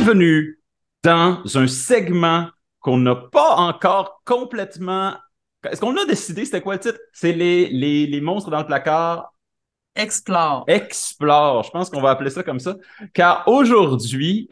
Bienvenue dans un segment qu'on n'a pas encore complètement... Est-ce qu'on a décidé c'était quoi le titre? C'est les monstres dans le placard Explore. Explore. Je pense qu'on va appeler ça comme ça. Car aujourd'hui,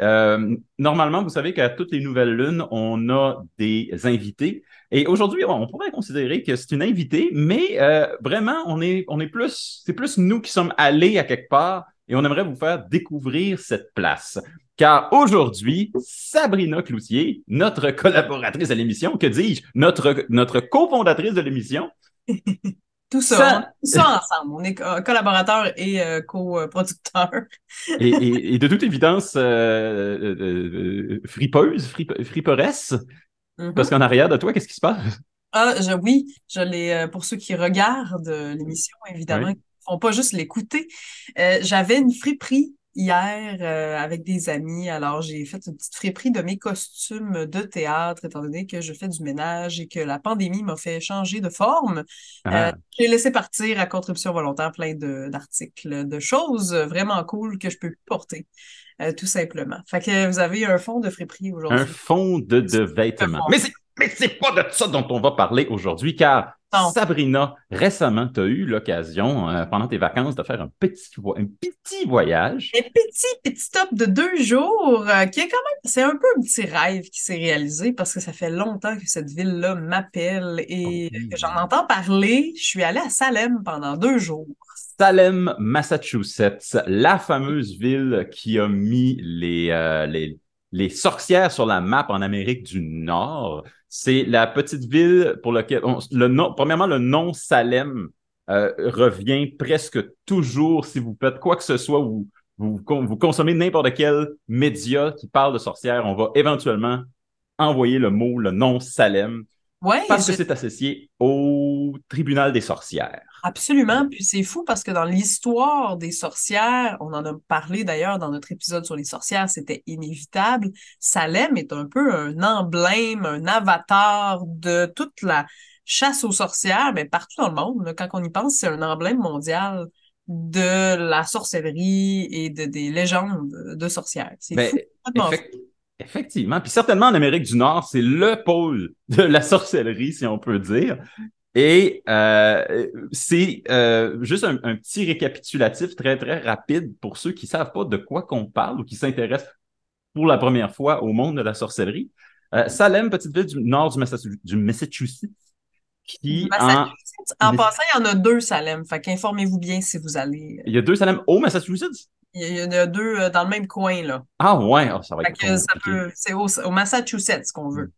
normalement, vous savez qu'à toutes les nouvelles lunes, on a des invités. Et aujourd'hui, on pourrait considérer que c'est une invitée, mais vraiment, on est plus, c'est plus nous qui sommes allés à quelque part et on aimerait vous faire découvrir cette place. Car aujourd'hui, Sabrina Cloutier, notre collaboratrice à l'émission, que dis-je, notre cofondatrice de l'émission, Tout ça, on est ça, tout ça ensemble. On est collaborateurs et coproducteurs. et de toute évidence, friperesse, parce Mhm. qu'en arrière de toi, qu'est-ce qui se passe? Oui, je l'ai, pour ceux qui regardent l'émission, évidemment, Oui. qui ne font pas juste l'écouter. J'avais une friperie hier avec des amis. Alors, j'ai fait une petite friperie de mes costumes de théâtre, étant donné que je fais du ménage et que la pandémie m'a fait changer de forme. Ah, J'ai laissé partir à contribution volontaire plein d'articles, de choses vraiment cool que je peux plus porter, tout simplement. Fait que vous avez un fond de friperie un aujourd'hui. fond de vêtements. Mais c'est pas de ça dont on va parler aujourd'hui, car Non, Sabrina, récemment, tu as eu l'occasion, pendant tes vacances, de faire un petit voyage. un petit stop de 2 jours qui est quand même, c'est un peu un petit rêve qui s'est réalisé parce que ça fait longtemps que cette ville-là m'appelle Oh et que j'en oui. entends parler. Je suis allée à Salem pendant 2 jours. Salem, Massachusetts, la fameuse ville qui a mis les sorcières sur la map en Amérique du Nord. C'est la petite ville pour laquelle, premièrement, le nom Salem revient presque toujours si vous faites quoi que ce soit ou vous consommez n'importe quel média qui parle de sorcières, on va éventuellement envoyer le nom Salem Ouais, parce que c'est associé au tribunal des sorcières. absolument. Puis c'est fou parce que dans l'histoire des sorcières, on en a parlé d'ailleurs dans notre épisode sur les sorcières, c'était inévitable. Salem est un peu un emblème, un avatar de toute la chasse aux sorcières, mais partout dans le monde, là. Quand on y pense, c'est un emblème mondial de la sorcellerie et des légendes de sorcières. C'est Ben, fou, complètement fou. effect- effectivement. Puis certainement en Amérique du Nord, c'est le pôle de la sorcellerie, si on peut dire. Et c'est juste un petit récapitulatif très, très rapide pour ceux qui ne savent pas de quoi qu'on parle ou qui s'intéressent pour la première fois au monde de la sorcellerie. Salem, petite ville du nord du Massachusetts, Du qui en... Massachusetts, en passant, il y en a deux Salem, fait qu'informez-vous bien si vous allez. Il y a deux Salem au Massachusetts? Il y en a deux dans le même coin, là. Ah ouais, ah, ça va Fait être que ça compliqué. peut, c'est au Massachusetts qu'on Hmm. veut.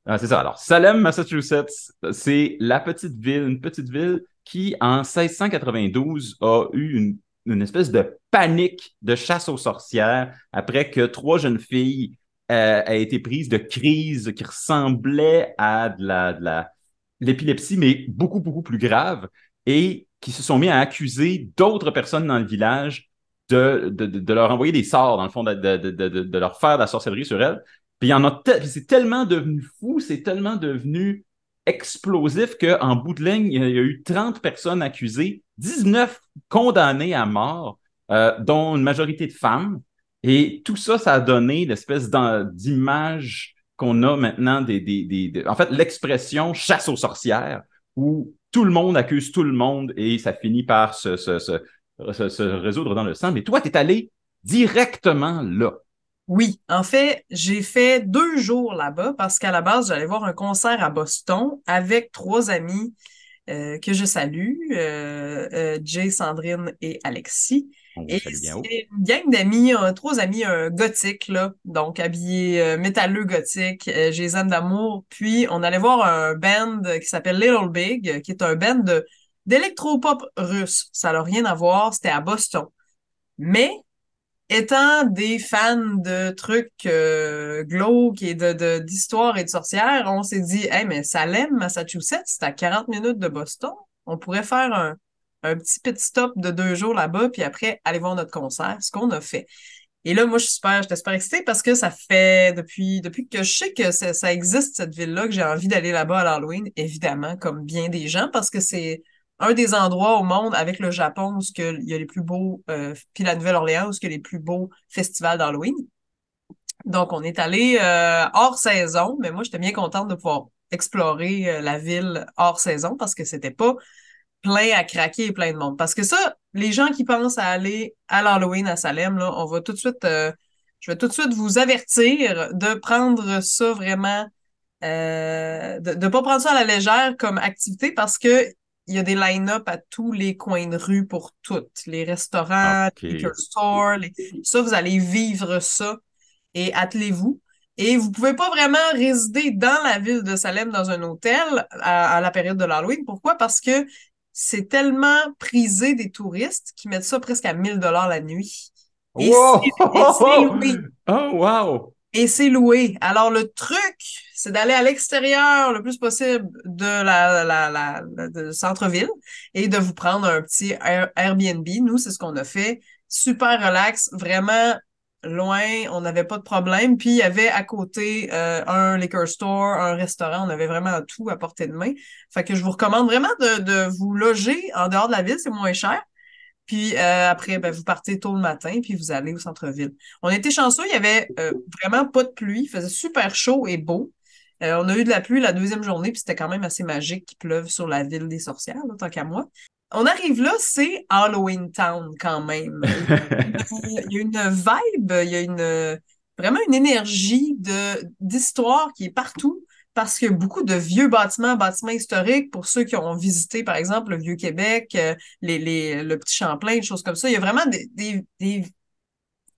Ah, c'est ça. Alors, Salem, Massachusetts, c'est la petite ville, une petite ville qui, en 1692, a eu une espèce de panique de chasse aux sorcières après que trois jeunes filles aient été prises de crises qui ressemblaient à l'épilepsie, mais beaucoup, beaucoup plus grave, et qui se sont mis à accuser d'autres personnes dans le village de leur envoyer des sorts, dans le fond, de leur faire de la sorcellerie sur elles. Puis c'est tellement devenu fou, c'est tellement devenu explosif qu'en bout de ligne, il y a eu 30 personnes accusées, 19 condamnées à mort, dont une majorité de femmes. Et tout ça, ça a donné l'espèce d'image qu'on a maintenant en fait, l'expression chasse aux sorcières, où tout le monde accuse tout le monde et ça finit par se résoudre dans le sang. Mais toi, tu es allé directement là. Oui, en fait, j'ai fait 2 jours là-bas parce qu'à la base, j'allais voir un concert à Boston avec 3 amis que je salue, Jay, Sandrine et Alexis. On vous Et salue bien haut. c'est une gang d'amis, 3 amis gothiques, là, donc habillés métalleux gothiques, je les aime d'amour. Puis on allait voir un band qui s'appelle Little Big, qui est un band d'électropop russe. Ça n'a rien à voir, c'était à Boston. Mais étant des fans de trucs glauques et d'histoires et de sorcières, on s'est dit, hey, mais Salem, Massachusetts, c'est à 40 minutes de Boston. On pourrait faire un petit pit stop de 2 jours là-bas, puis après aller voir notre concert, ce qu'on a fait. Et là, moi, j'étais super excitée parce que ça fait depuis que je sais que ça existe, cette ville-là, que j'ai envie d'aller là-bas à l'Halloween, évidemment, comme bien des gens, parce que c'est un des endroits au monde avec le Japon où il y a les plus beaux, puis la Nouvelle-Orléans où il y a les plus beaux festivals d'Halloween. Donc, on est allé hors saison, mais moi, j'étais bien contente de pouvoir explorer la ville hors saison parce que c'était pas plein à craquer et plein de monde. Parce que ça, les gens qui pensent à aller à l'Halloween à Salem, là, on va tout de suite, je vais tout de suite vous avertir de prendre ça vraiment, de pas prendre ça à la légère comme activité parce que il y a des line-up à tous les coins de rue pour toutes, les restaurants, OK. les liquor stores, ça, vous allez vivre ça et attelez-vous. Et vous pouvez pas vraiment résider dans la ville de Salem dans un hôtel à la période de l'Halloween. Pourquoi? Parce que c'est tellement prisé des touristes qui mettent ça presque à 1000 $ la nuit. Et c'est Wow! loué. Oh, wow! Et c'est loué. Alors, le truc, c'est d'aller à l'extérieur le plus possible de de centre-ville et de vous prendre un petit Airbnb. Nous, c'est ce qu'on a fait. Super relax, vraiment loin, on n'avait pas de problème. Puis, il y avait à côté un liquor store, un restaurant. On avait vraiment tout à portée de main. Fait que je vous recommande vraiment de vous loger en dehors de la ville, c'est moins cher. Puis après, ben, vous partez tôt le matin, puis vous allez au centre-ville. On était chanceux, il y avait vraiment pas de pluie, il faisait super chaud et beau. On a eu de la pluie la deuxième journée, puis c'était quand même assez magique qu'il pleuve sur la ville des sorcières, là, tant qu'à moi. On arrive là, c'est Halloween Town quand même. Il y a une vibe, il y a vraiment une énergie d'histoire qui est partout parce qu'il y a beaucoup de vieux bâtiments historiques pour ceux qui ont visité, par exemple, le Vieux-Québec, le Petit Champlain, des choses comme ça. Il y a vraiment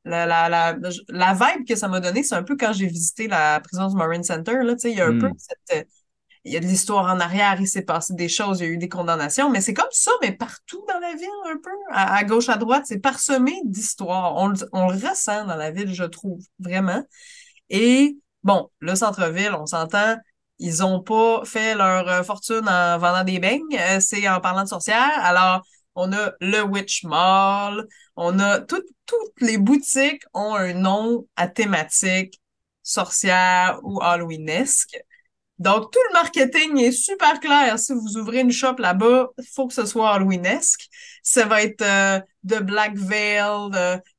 la vibe que ça m'a donné, c'est un peu quand j'ai visité la prison du Marine Center, là, tu sais, il y a un peu Hmm. il y a de l'histoire en arrière, il s'est passé des choses, il y a eu des condamnations, mais c'est comme ça, mais partout dans la ville, un peu, à gauche, à droite, c'est parsemé d'histoires. On le ressent dans la ville, je trouve, vraiment. Et bon, le centre-ville, on s'entend, ils ont pas fait leur fortune en vendant des beignes, c'est en parlant de sorcières. Alors, on a le Witch Mall, on a toutes les boutiques ont un nom à thématique sorcière ou Halloweenesque. Donc, tout le marketing est super clair. Si vous ouvrez une shop là-bas, il faut que ce soit Halloweenesque. Ça va être de Black Veil,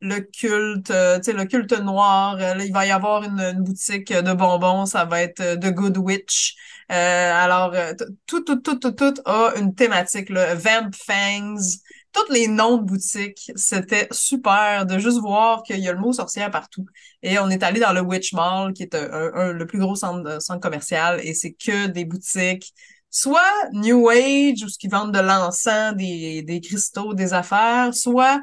le culte, tu sais, le culte noir. Là, il va y avoir une boutique de bonbons. Ça va être The Good Witch. Alors, tout a une thématique, là. Vamp Fangs. Tous les noms de boutiques, c'était super de juste voir qu'il y a le mot sorcière partout. Et on est allé dans le Witch Mall, qui est le plus gros centre commercial, et c'est que des boutiques, soit New Age, où ce qui vendent de l'encens, des cristaux, des affaires, soit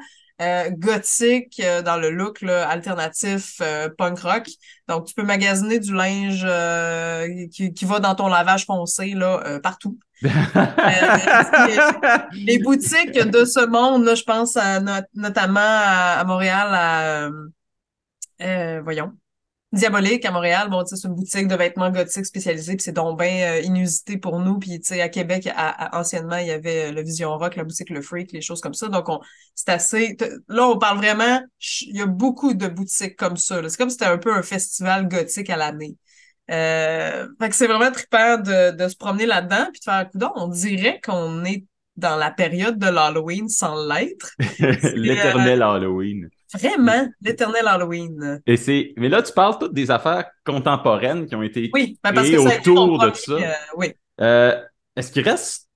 gothique, dans le look là, alternatif punk rock. Donc, tu peux magasiner du linge qui va dans ton lavage foncé là, partout. Les boutiques de ce monde, là, je pense notamment à Montréal, voyons, Diabolique à Montréal, bon, tu sais, c'est une boutique de vêtements gothiques spécialisée, puis c'est donc bien inusité pour nous. Puis, tu sais, à Québec, anciennement, il y avait le Vision Rock, la boutique Le Freak, les choses comme ça. Donc, c'est assez... Là, on parle vraiment... Il y a beaucoup de boutiques comme ça, là. C'est comme si c'était un peu un festival gothique à l'année. Fait que c'est vraiment trippant de se promener là-dedans, puis de faire un coup d'œil. On dirait qu'on est dans la période de l'Halloween sans l'être. C'est L'éternel Halloween. vraiment l'éternel Halloween. Mais là, tu parles toutes des affaires contemporaines qui ont été Oui, ben parce créées que ça a été mon autour de premier. ça. Oui. Euh, Est-ce qu'il reste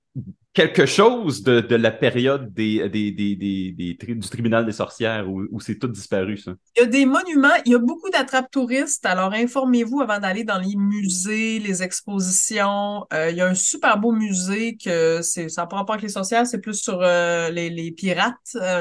quelque chose de la période du tribunal des sorcières où c'est tout disparu, ça? Il y a des monuments, il y a beaucoup d'attrape-touristes, alors informez-vous avant d'aller dans les musées, les expositions. Il y a un super beau musée ça n'a pas rapport avec les sorcières, c'est plus sur les pirates,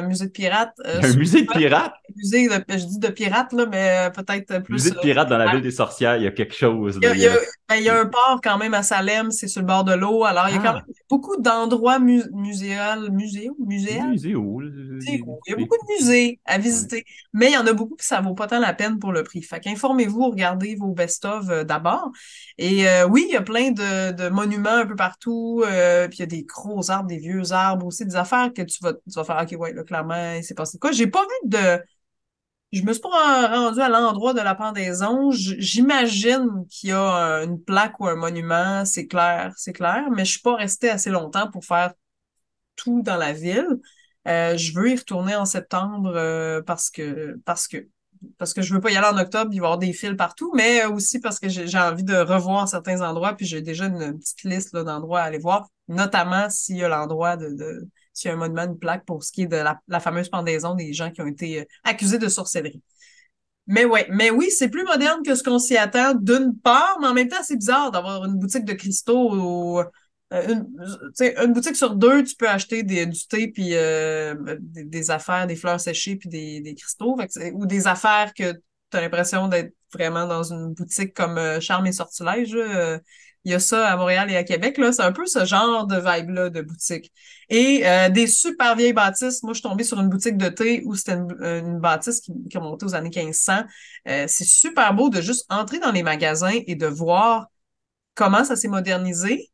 musée de pirates. Il y a un musée de pirates? Musée, je dis de pirates, là, mais peut-être plus Musée de pirates dans la ville des sorcières, il y a quelque chose, il y là. a, il y a- ben, il y a un port quand même à Salem, c'est sur le bord de l'eau. Alors, il y a quand Ah, même beaucoup d'endroits muséals, musée où? c'est cool. Il y a beaucoup de musées à Ouais. visiter, mais il y en a beaucoup qui ça vaut pas tant la peine pour le prix. Fait qu'informez-vous, regardez vos best-of d'abord. Et oui, il y a plein de monuments un peu partout. Puis il y a des gros arbres, des vieux arbres aussi, des affaires que tu vas faire, OK, ouais, là, clairement, il s'est passé quoi. J'ai pas vu de... Je me suis pas rendue à l'endroit de la pendaison. J'imagine qu'il y a une plaque ou un monument, c'est clair, mais je suis pas restée assez longtemps pour faire tout dans la ville. Je veux y retourner en septembre parce que parce que je veux pas y aller en octobre, il va y avoir des fils partout, mais aussi parce que j'ai envie de revoir certains endroits, puis j'ai déjà une petite liste là, d'endroits à aller voir, notamment s'il y a l'endroit s'il y a un monument, une plaque pour ce qui est de la fameuse pendaison des gens qui ont été accusés de sorcellerie. Mais ouais, mais oui, c'est plus moderne que ce qu'on s'y attend d'une part, mais en même temps, c'est bizarre d'avoir une boutique de cristaux tu sais, une boutique sur deux, tu peux acheter du thé puis des affaires, des fleurs séchées puis des cristaux, ou des affaires que tu as l'impression d'être vraiment dans une boutique comme Charme et Sortilège. Là. Il y a ça à Montréal et à Québec, là. C'est un peu ce genre de vibe-là de boutique. Et des super vieilles bâtisses. Moi, je suis tombée sur une boutique de thé où c'était une bâtisse qui remontait aux années 1500. C'est super beau de juste entrer dans les magasins et de voir comment ça s'est modernisé.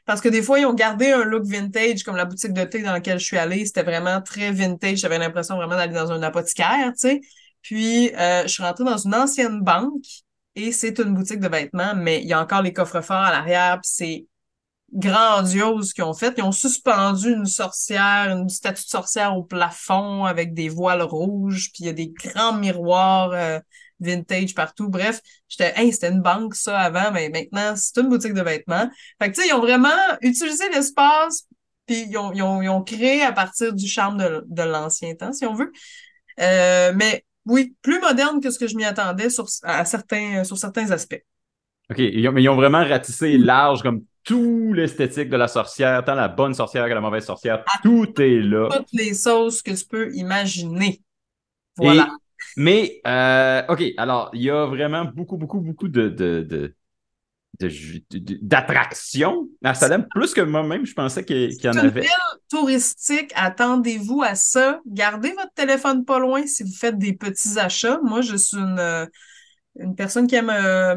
Parce que des fois, ils ont gardé un look vintage, comme la boutique de thé dans laquelle je suis allée. C'était vraiment très vintage. J'avais l'impression vraiment d'aller dans un apothicaire, tu sais. Puis, je suis rentrée dans une ancienne banque et c'est une boutique de vêtements, mais il y a encore les coffres-forts à l'arrière. Puis c'est grandiose qu'ils ont fait. Ils ont suspendu une sorcière, une statue de sorcière au plafond avec des voiles rouges, puis il y a des grands miroirs vintage partout. Bref, hey, c'était une banque ça avant, mais maintenant, c'est une boutique de vêtements. Fait que tu sais, ils ont vraiment utilisé l'espace, puis ils ont créé à partir du charme de l'ancien temps, si on veut. Mais oui, plus moderne que ce que je m'y attendais sur certains aspects. OK, mais ils ont vraiment ratissé large comme tout l'esthétique de la sorcière, tant la bonne sorcière que la mauvaise sorcière, tout est là. Toutes les sauces que tu peux imaginer. Voilà. OK, alors, il y a vraiment beaucoup d'attractions à Salem, plus que moi-même, je pensais qu'il y en C'est une avait. ville touristique. Attendez-vous à ça. Gardez votre téléphone pas loin si vous faites des petits achats. Moi, je suis une personne qui aime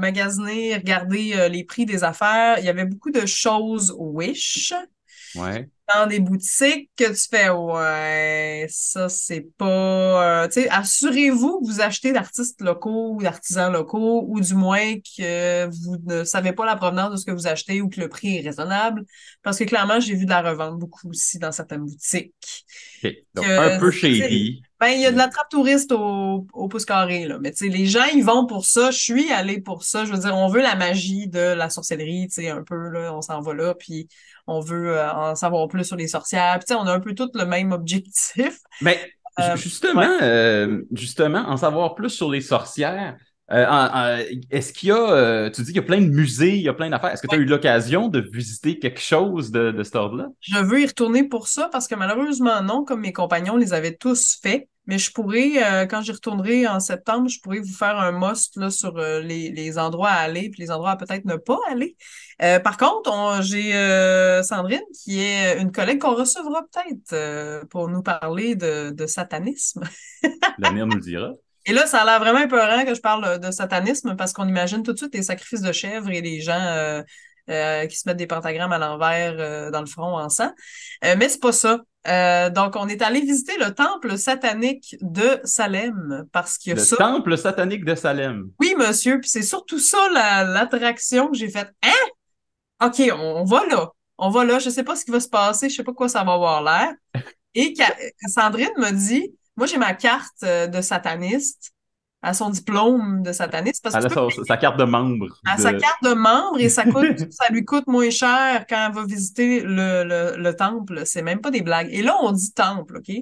magasiner, regarder les prix des affaires. Il y avait beaucoup de choses Wish Ouais. dans des boutiques que tu fais, ouais, ça, c'est pas... tu sais, assurez-vous que vous achetez d'artistes locaux ou d'artisans locaux, ou du moins que vous ne savez pas la provenance de ce que vous achetez ou que le prix est raisonnable. Parce que clairement, j'ai vu de la revente beaucoup aussi dans certaines boutiques. OK. Donc, un Que, peu tu sais, shady. ben, il y a de la trappe touriste au pouce carré, là. Mais tu sais, les gens, ils vont pour ça. Je suis allée pour ça. Je veux dire, on veut la magie de la sorcellerie, tu sais, un peu, là. On s'en va là, puis on veut en savoir plus sur les sorcières. Puis tu sais, on a un peu tous le même objectif. Mais Euh, ouais. justement, en savoir plus sur les sorcières, est-ce qu'il y a, tu dis qu'il y a plein de musées, il y a plein d'affaires. Est-ce que tu as eu l'occasion de visiter quelque chose de cet ordre-là? Je veux y retourner pour ça parce que malheureusement, non, comme mes compagnons les avaient tous faits. Mais je pourrais, quand j'y retournerai en septembre, je pourrais vous faire un must là, sur les endroits à aller puis les endroits à peut-être ne pas aller. Par contre, j'ai Sandrine qui est une collègue qu'on recevra peut-être pour nous parler de satanisme. L'avenir nous le dira. Et là, ça a l'air vraiment épeurant que je parle de satanisme parce qu'on imagine tout de suite les sacrifices de chèvres et les gens qui se mettent des pentagrammes à l'envers dans le front en sang. Mais c'est pas ça. Donc, on est allé visiter le temple satanique de Salem parce qu'il y a Le ça. temple satanique de Salem. Oui, monsieur. Puis c'est surtout ça l'attraction que j'ai faite. Hein? OK, on va là. On va là. Je sais pas ce qui va se passer. Je sais pas quoi ça va avoir l'air. Et Sandrine me dit, moi j'ai ma carte de sataniste, à son diplôme de sataniste, parce que Elle tu a peux sa carte de membre à sa de. carte de membre et ça lui coûte moins cher quand elle va visiter le temple. C'est même pas des blagues. Et là, on dit temple, OK?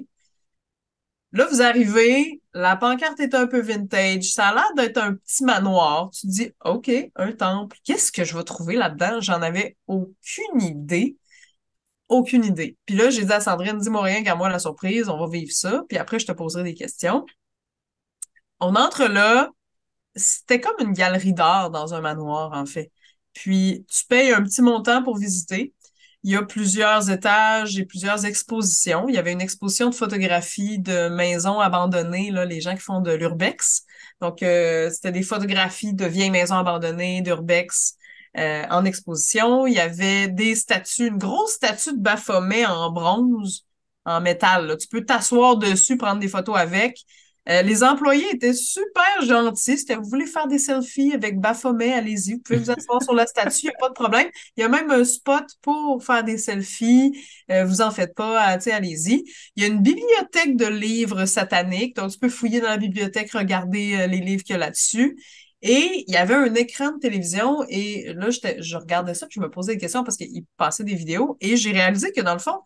Là, vous arrivez, la pancarte est un peu vintage, ça a l'air d'être un petit manoir. Tu te dis, OK, un temple. Qu'est-ce que je vais trouver là-dedans? J'en avais aucune idée. Aucune idée. Puis là, j'ai dit à Sandrine, dis-moi rien qu'à moi la surprise, on va vivre ça, puis après, je te poserai des questions. On entre là, c'était comme une galerie d'art dans un manoir, en fait. Puis, tu payes un petit montant pour visiter. Il y a plusieurs étages et plusieurs expositions. Il y avait une exposition de photographie de maisons abandonnées, là, les gens qui font de l'urbex. Donc, c'était des photographies de vieilles maisons abandonnées, d'urbex, en exposition. Il y avait des statues, une grosse statue de Baphomet en bronze, en métal, là. Tu peux t'asseoir dessus, prendre des photos avec. Les employés étaient super gentils. C'était, vous voulez faire des selfies avec Baphomet, allez-y. Vous pouvez vous asseoir sur la statue, il n'y a pas de problème. Il y a même un spot pour faire des selfies. Vous en faites pas, tu sais, allez-y. Il y a une bibliothèque de livres sataniques. Donc, tu peux fouiller dans la bibliothèque, regarder les livres qu'il y a là-dessus. Et il y avait un écran de télévision et là, je regardais ça puis je me posais des questions parce qu'il passait des vidéos et j'ai réalisé que dans le fond,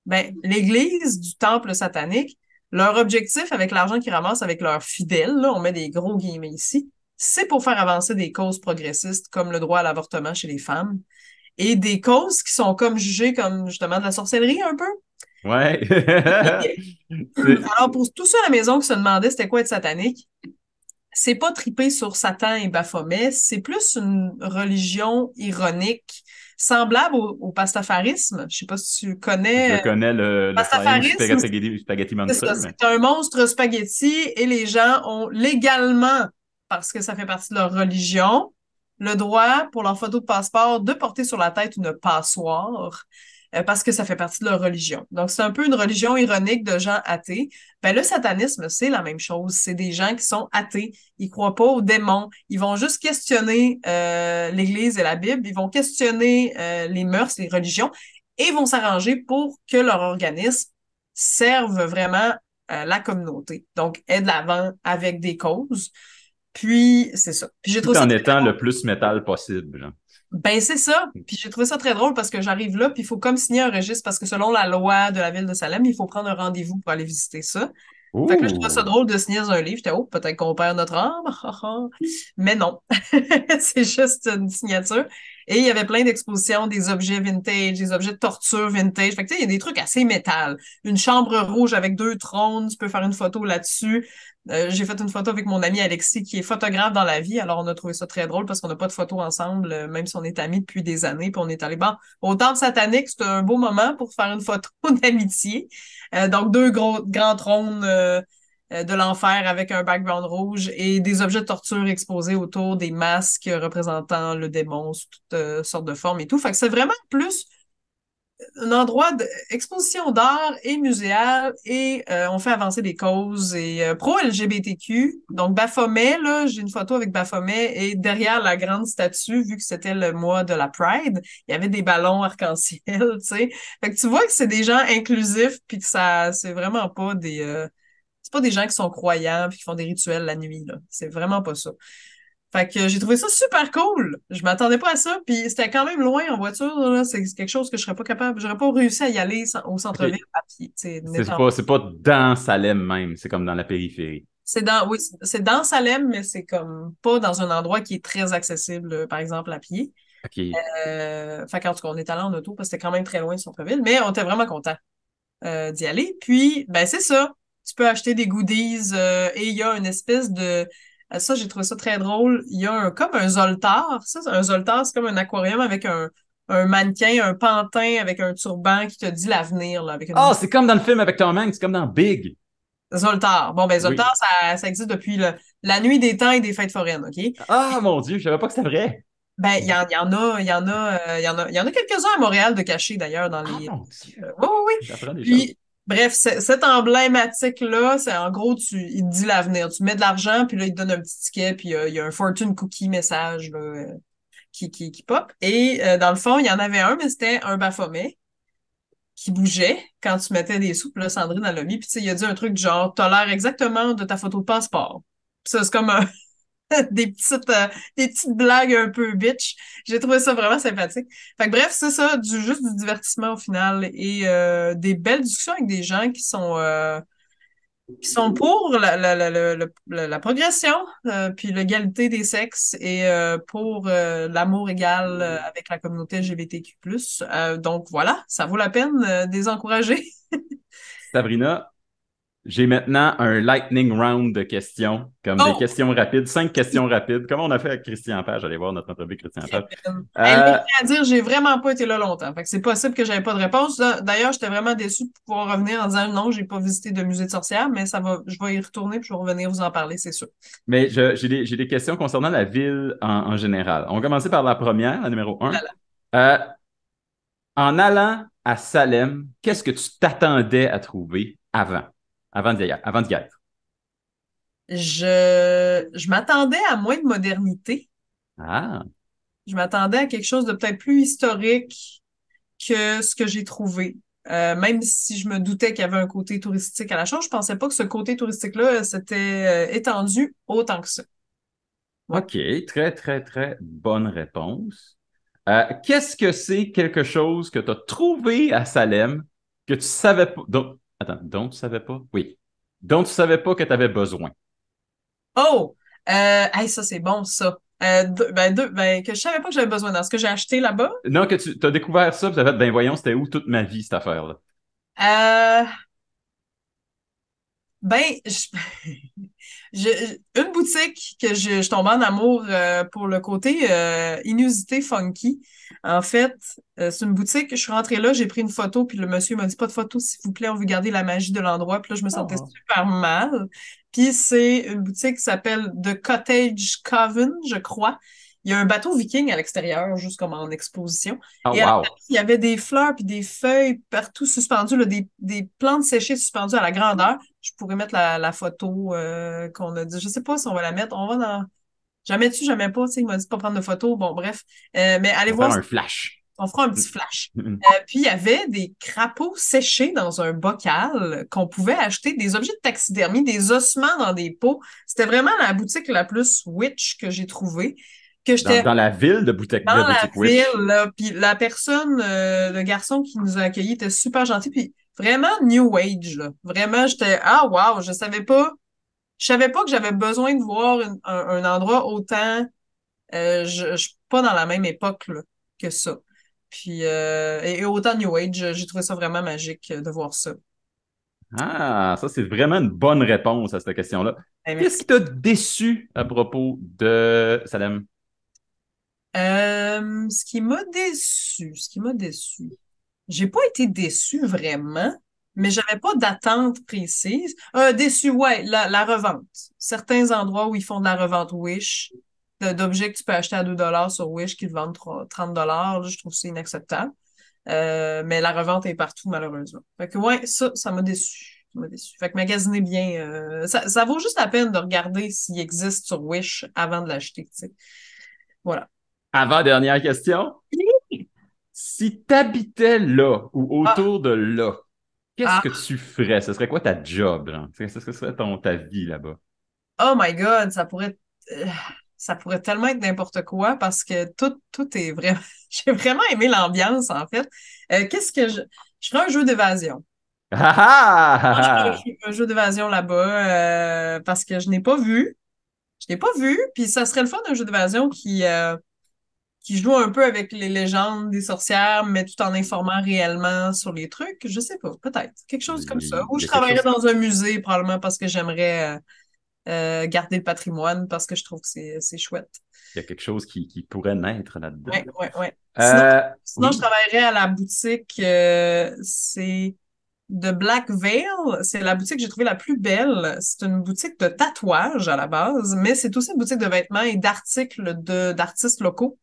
ben, l'église du temple satanique, leur objectif avec l'argent qu'ils ramassent avec leurs fidèles, là, on met des gros guillemets ici, c'est pour faire avancer des causes progressistes comme le droit à l'avortement chez les femmes et des causes qui sont comme jugées comme justement de la sorcellerie un peu. Ouais. C'est- Alors pour tous ceux à la maison qui se demandaient c'était quoi être satanique, c'est pas triper sur Satan et Baphomet, c'est plus une religion ironique semblable au pastafarisme. Je sais pas si tu je connais. connais le Flying Pastafarisme, Spaghetti c'est Monster, ça, mais... c'est un monstre spaghetti et les gens ont légalement, parce que ça fait partie de leur religion, le droit pour leur photo de passeport de porter sur la tête une passoire parce que ça fait partie de leur religion. Donc, c'est un peu une religion ironique de gens athées. Ben, le satanisme, c'est la même chose. C'est des gens qui sont athées. Ils croient pas aux démons. Ils vont juste questionner l'Église et la Bible. Ils vont questionner les mœurs, les religions et vont s'arranger pour que leur organisme servent vraiment la communauté. Donc, aide l'avant avec des causes. Puis, c'est ça. Puis, j'ai Tout trouvé ça en très étant drôle. le plus métal possible, genre. Ben, c'est ça. Puis, j'ai trouvé ça très drôle parce que j'arrive là, puis il faut comme signer un registre parce que selon la loi de la ville de Salem, il faut prendre un rendez-vous pour aller visiter ça. Fait que là, je trouve ça Ouh! drôle de signer dans un livre. J'étais, oh, peut-être qu'on perd notre âme. Mais non. C'est juste une signature. Et il y avait plein d'expositions, des objets vintage, des objets de torture vintage. Fait que, tu sais, il y a des trucs assez métal. Une chambre rouge avec deux trônes, tu peux faire une photo là-dessus. J'ai fait une photo avec mon ami Alexis, qui est photographe dans la vie. Alors, on a trouvé ça très drôle parce qu'on n'a pas de photos ensemble, même si on est amis depuis des années. Puis on est allé, bon, au temple satanique, c'était un beau moment pour faire une photo d'amitié. Donc, deux grands trônes de l'enfer avec un background rouge et des objets de torture exposés autour, des masques représentant le démon sous toutes sortes de formes et tout. Fait que c'est vraiment plus un endroit d'exposition d'art et muséal et on fait avancer des causes et pro-LGBTQ. Donc Baphomet, là, j'ai une photo avec Baphomet et derrière la grande statue, vu que c'était le mois de la Pride, il y avait des ballons arc-en-ciel, tu sais. Fait que tu vois que c'est des gens inclusifs puis que ça, c'est vraiment pas c'est pas des gens qui sont croyants puis qui font des rituels la nuit, là. C'est vraiment pas ça. Fait que j'ai trouvé ça super cool. Je m'attendais pas à ça. Puis c'était quand même loin en voiture, là. C'est quelque chose que je serais pas capable. J'aurais pas réussi à y aller au centre-ville OK. à pied. C'est C'est pas dans Salem même, c'est comme dans la périphérie. oui, c'est dans Salem, mais c'est comme pas dans un endroit qui est très accessible, par exemple, à pied. OK. Fait qu'en tout cas, on est allé en auto parce que c'était quand même très loin du centre-ville, mais on était vraiment contents d'y aller. Puis, ben c'est ça. Tu peux acheter des goodies et il y a une espèce de... Ça, j'ai trouvé ça très drôle. Il y a comme un zoltar. Ça, un zoltar, c'est comme un aquarium avec un mannequin, un pantin avec un turban qui te dit l'avenir, là, avec une Ah, c'est comme dans le film avec Tom Hanks, c'est comme dans Big. Zoltar. Bon, ben Oui. Zoltar, ça existe depuis la nuit des temps et des fêtes foraines, OK? Ah, mon Dieu, je savais pas que c'était vrai. Ben, il y en a quelques-uns à Montréal de cachés, d'ailleurs, dans Ah, les... mon Dieu. Oui, oui, oui. J'apprends des choses. Puis, bref, cet emblématique-là, c'est en gros, il te dit l'avenir. Tu mets de l'argent, puis là, il te donne un petit ticket, puis il y a un fortune cookie message là, qui pop. Et dans le fond, il y en avait un, mais c'était un Baphomet qui bougeait quand tu mettais des sous, puis là, Sandrine, elle l'a mis, puis tu sais, il a dit un truc du genre, t'as l'air exactement de ta photo de passeport. Puis ça, c'est comme des petites blagues un peu bitch. J'ai trouvé ça vraiment sympathique. Fait que bref, c'est ça, juste du divertissement au final et des belles discussions avec des gens qui sont pour la progression, puis l'égalité des sexes et pour l'amour égal avec la communauté LGBTQ+. Donc voilà, ça vaut la peine de les encourager. Sabrina, j'ai maintenant un lightning round de questions, comme des Oh! questions rapides, 5 questions rapides, comme on a fait avec Christian Page. Allez voir notre entrevue avec Christian Page. Elle Euh, à dire, j'ai vraiment pas été là longtemps. Fait que c'est possible que j'avais pas de réponse. D'ailleurs, j'étais vraiment déçue de pouvoir revenir en disant non, j'ai pas visité de musée de sorcières, mais je vais y retourner puis je vais revenir vous en parler, c'est sûr. mais j'ai des questions concernant la ville en général. On va commencer par la première, la numéro Oh là 1. là. Euh, En allant à Salem, qu'est-ce que tu t'attendais à trouver avant d'y être? Je m'attendais à moins de modernité. Ah, Je m'attendais à quelque chose de peut-être plus historique que ce que j'ai trouvé. Même si je me doutais qu'il y avait un côté touristique à la chose, je pensais pas que ce côté touristique-là s'était étendu autant que ça. Ouais. OK. Très, très, très bonne réponse. Qu'est-ce que c'est quelque chose que tu as trouvé à Salem que tu savais pas, dont tu savais pas? Oui. Dont tu savais pas que tu avais besoin. Oh! Hey, ça, c'est bon, ça. Que je savais pas que j'avais besoin dans ce que j'ai acheté là-bas. Non, que tu as découvert ça, tu as fait, ben voyons, c'était où toute ma vie, cette affaire-là? Euh, ben, une boutique que je tombe en amour pour le côté inusité funky. En fait, c'est une boutique, je suis rentrée là, j'ai pris une photo, puis le monsieur m'a dit pas de photo, s'il vous plaît, on veut garder la magie de l'endroit. Puis là, je me sentais Ah. super mal. Puis c'est une boutique qui s'appelle The Cottage Coven, je crois. Il y a un bateau viking à l'extérieur, juste comme en exposition. Oh, Et à l'intérieur, wow. il y avait des fleurs puis des feuilles partout suspendues, là, des plantes séchées suspendues à la grandeur. Je pourrais mettre la photo qu'on a dit. Je sais pas si on va la mettre. On va dans. Jamais dessus, jamais pas. Tu sais, il m'a dit de pas prendre de photos. Bon, bref. Mais allez On va voir, faire un flash. on fera un Mm, petit flash. mm, Puis il y avait des crapauds séchés dans un bocal qu'on pouvait acheter, des objets de taxidermie, des ossements dans des pots. C'était vraiment la boutique la plus witch que j'ai trouvée. Que Dans, j'étais dans la ville de dans la Boutique ville, Witch. là, puis la personne, le garçon qui nous a accueillis était super gentil, puis vraiment New Age, là. Vraiment, j'étais, ah, wow, je savais pas que j'avais besoin de voir un endroit autant, je suis pas dans la même époque, là, que ça. Puis, et autant New Age, j'ai trouvé ça vraiment magique de voir ça. Ah, ça, c'est vraiment une bonne réponse à cette question-là. Ben, Qu'est-ce merci. qui t'a déçu à propos de Salem? Ce qui m'a déçu. J'ai pas été déçue vraiment, mais j'avais pas d'attente précise. Déçue, ouais, la revente. Certains endroits où ils font de la revente Wish, d'objets que tu peux acheter à 2 $ sur Wish qui te vendent 30 $, là, je trouve ça inacceptable. Mais la revente est partout, malheureusement. Fait que ouais, ça m'a déçu. Ça m'a déçu. Fait que magasiner bien, ça vaut juste la peine de regarder s'il existe sur Wish avant de l'acheter, tu sais. Voilà. Avant-dernière question. Si t'habitais là ou Ah, autour de là, qu'est-ce que ah, tu ferais? Ce serait quoi ta job, genre? Qu'est-ce que serait ta vie là-bas? oh my God, euh, ça pourrait tellement être n'importe quoi parce que tout est vraiment, j'ai vraiment aimé l'ambiance, en fait. Je ferais un jeu d'évasion. Ah ah! Moi, je ferais Ah ah! un jeu d'évasion là-bas, parce que je n'ai pas vu. Je n'ai pas vu, puis ça serait le fun d'un jeu d'évasion qui joue un peu avec les légendes des sorcières, mais tout en informant réellement sur les trucs. Je sais pas, peut-être. Quelque chose comme ça. Il Ou y je a quelque travaillerais chose, dans un musée, probablement parce que j'aimerais garder le patrimoine, parce que je trouve que c'est chouette. il y a quelque chose qui pourrait naître là-dedans. Ouais, ouais, ouais. Euh, Sinon, je oui. travaillerais à la boutique, c'est de Black Veil. C'est la boutique que j'ai trouvée la plus belle. C'est une boutique de tatouage à la base, mais c'est aussi une boutique de vêtements et d'articles d'artistes locaux.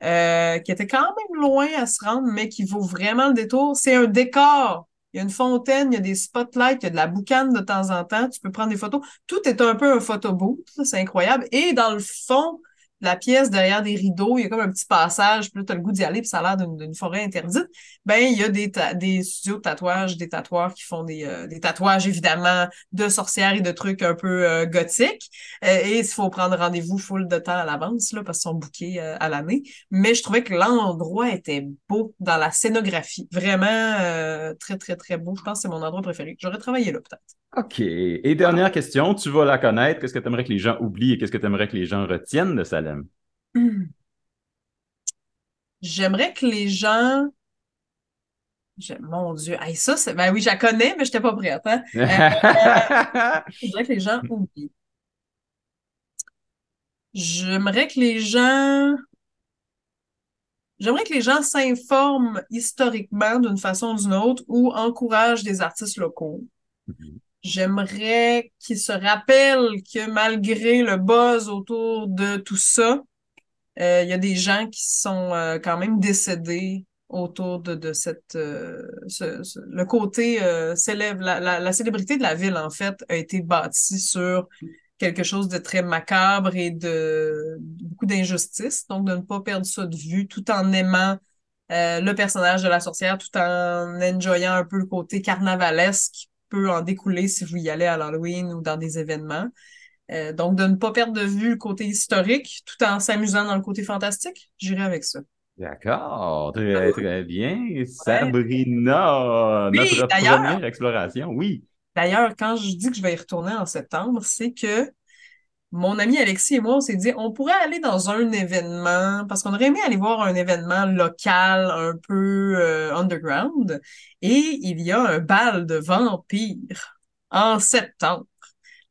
Qui était quand même loin à se rendre, mais qui vaut vraiment le détour. C'est un décor. Il y a une fontaine, il y a des spotlights, il y a de la boucane de temps en temps. Tu peux prendre des photos. Tout est un peu un photo booth. C'est incroyable. Et dans le fond de la pièce, derrière des rideaux, il y a comme un petit passage. Puis là, tu as le goût d'y aller, puis ça a l'air d'une forêt interdite. Ben, il y a des studios de tatouage, des tatoueurs qui font des tatouages, évidemment, de sorcières et de trucs un peu gothiques. Et il faut prendre rendez-vous full de temps à l'avance, là, parce qu'ils sont bookés à l'année. Mais je trouvais que l'endroit était beau dans la scénographie. Vraiment très, très, très beau. Je pense que c'est mon endroit préféré. J'aurais travaillé là, peut-être. OK. Et Voilà. dernière question, tu vas la connaître. Qu'est-ce que tu aimerais que les gens oublient et qu'est-ce que tu aimerais que les gens retiennent de Salem? Hmm. J'aimerais que les gens... Mon Dieu. Hey, ça, c'est... Ben oui, je la connais, mais je n'étais pas prête. Hein? J'aimerais que les gens oublient. J'aimerais que les gens... J'aimerais que les gens s'informent historiquement d'une façon ou d'une autre ou encouragent des artistes locaux. J'aimerais qu'ils se rappellent que malgré le buzz autour de tout ça, il y a des gens qui sont quand même décédés autour de cette le côté célèbre la célébrité de la ville en fait a été bâtie sur quelque chose de très macabre et de beaucoup d'injustice. Donc, de ne pas perdre ça de vue tout en aimant le personnage de la sorcière, tout en enjoyant un peu le côté carnavalesque qui peut en découler si vous y allez à l'Halloween ou dans des événements. Donc, de ne pas perdre de vue le côté historique tout en s'amusant dans le côté fantastique, j'irai avec ça. D'accord, très, très bien. Ouais. Sabrina, Oui, notre première exploration, oui. d'ailleurs, quand je dis que je vais y retourner en septembre, c'est que mon ami Alexis et moi, on s'est dit, on pourrait aller dans un événement, parce qu'on aurait aimé aller voir un événement local, un peu underground, et il y a un bal de vampires en septembre.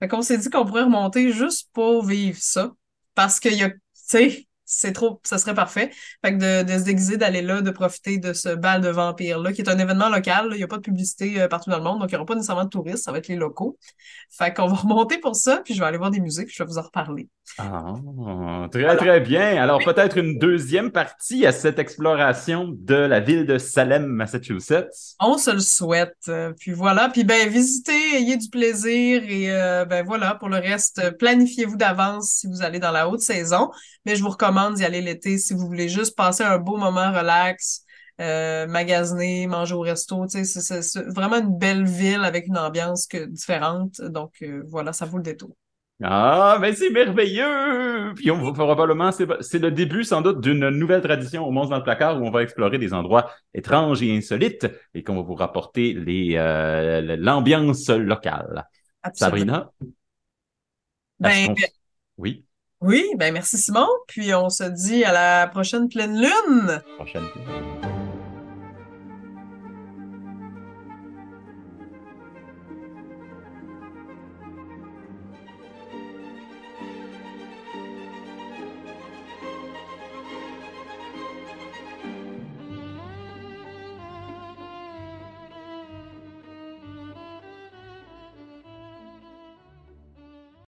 Fait qu'on s'est dit qu'on pourrait remonter juste pour vivre ça, parce qu'il y a, tu sais, c'est trop, ça serait parfait. Fait que de se déguiser, d'aller là, de profiter de ce bal de vampires-là, qui est un événement local, là. Il n'y a pas de publicité partout dans le monde, donc il n'y aura pas nécessairement de touristes, ça va être les locaux. Fait qu'on va remonter pour ça, puis je vais aller voir des musiques, puis je vais vous en reparler. Ah, très, Voilà. très bien. Alors, peut-être une deuxième partie à cette exploration de la ville de Salem, Massachusetts. On se le souhaite. Puis voilà. Puis ben, visitez, ayez du plaisir et ben voilà, pour le reste, planifiez-vous d'avance si vous allez dans la haute saison. Mais je vous recommande d'y aller l'été si vous voulez juste passer un beau moment relax, magasiner, manger au resto. Tu sais, c'est vraiment une belle ville avec une ambiance différente. Donc voilà, ça vaut le détour. Ah, mais c'est merveilleux! Puis on va probablement, c'est le début sans doute d'une nouvelle tradition au Monstre dans le placard où on va explorer des endroits étranges et insolites et qu'on va vous rapporter l'ambiance locale. Absolument. Sabrina, est-ce Ben qu'on... Oui, oui, ben merci Simon. Puis on se dit à la prochaine pleine lune. prochaine.